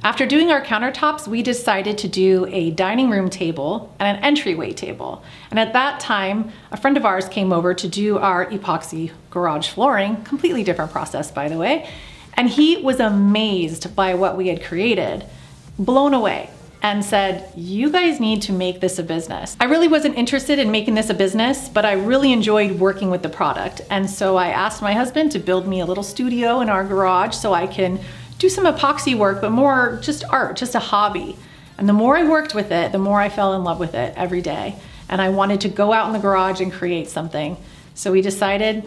After doing our countertops, we decided to do a dining room table and an entryway table. And at that time, a friend of ours came over to do our epoxy garage flooring, completely different process, by the way. And he was amazed by what we had created, blown away, and said, you guys need to make this a business. I really wasn't interested in making this a business, but I really enjoyed working with the product. And so I asked my husband to build me a little studio in our garage so I can do some epoxy work, but more just art, just a hobby. And the more I worked with it, the more I fell in love with it every day. And I wanted to go out in the garage and create something. So we decided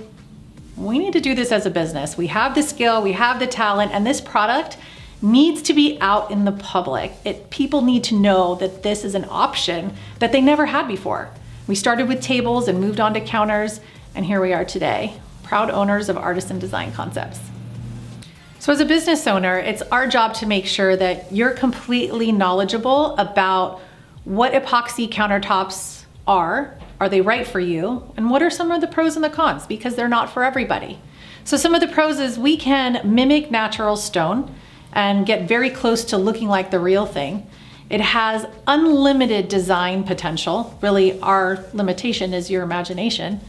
we need to do this as a business. We have the skill, we have the talent, and this product needs to be out in the public. People need to know that this is an option that they never had before. We started with tables and moved on to counters, and here we are today, proud owners of Artisan Design Concepts. So as a business owner, it's our job to make sure that you're completely knowledgeable about what epoxy countertops are they right for you, and what are some of the pros and the cons, because they're not for everybody. So some of the pros is we can mimic natural stone and get very close to looking like the real thing. It has unlimited design potential. Really, our limitation is your imagination.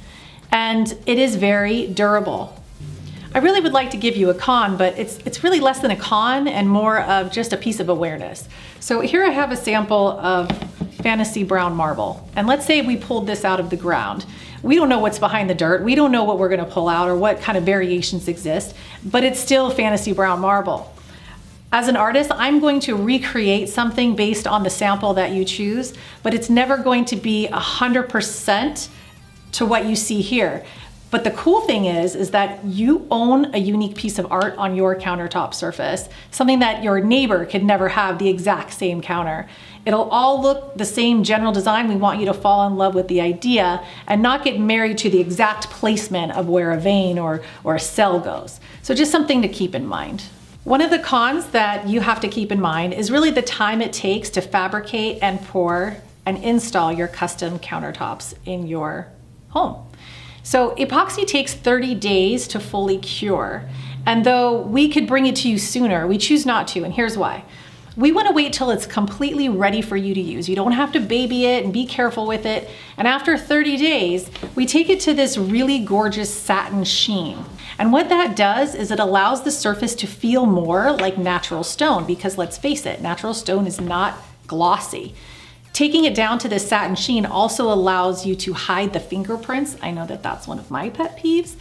And it is very durable. I really would like to give you a con, but it's really less than a con and more of just a piece of awareness. So here I have a sample of fantasy brown marble. And let's say we pulled this out of the ground. We don't know what's behind the dirt. We don't know what we're gonna pull out or what kind of variations exist, but it's still fantasy brown marble. As an artist, I'm going to recreate something based on the sample that you choose, but it's never going to be 100% to what you see here. But the cool thing is that you own a unique piece of art on your countertop surface, something that your neighbor could never have the exact same counter. It'll all look the same general design. We want you to fall in love with the idea and not get married to the exact placement of where a vein or a cell goes. So just something to keep in mind. One of the cons that you have to keep in mind is really the time it takes to fabricate and pour and install your custom countertops in your home. So epoxy takes 30 days to fully cure. And though we could bring it to you sooner, we choose not to, and here's why. We want to wait till it's completely ready for you to use. You don't have to baby it and be careful with it. And after 30 days, we take it to this really gorgeous satin sheen. And what that does is it allows the surface to feel more like natural stone, because let's face it, natural stone is not glossy. Taking it down to this satin sheen also allows you to hide the fingerprints. I know that that's one of my pet peeves.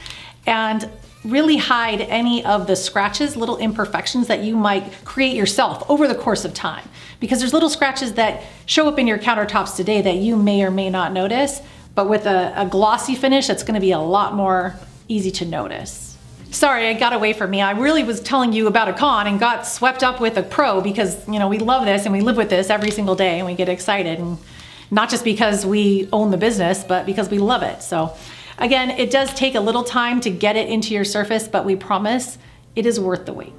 And really hide any of the scratches, little imperfections that you might create yourself over the course of time. Because there's little scratches that show up in your countertops today that you may or may not notice, but with a glossy finish, it's gonna be a lot more easy to notice. Sorry, I got away from me. I really was telling you about a con and got swept up with a pro because, you know, we love this and we live with this every single day and we get excited, and not just because we own the business, but because we love it. So again, it does take a little time to get it into your surface, but we promise it is worth the wait.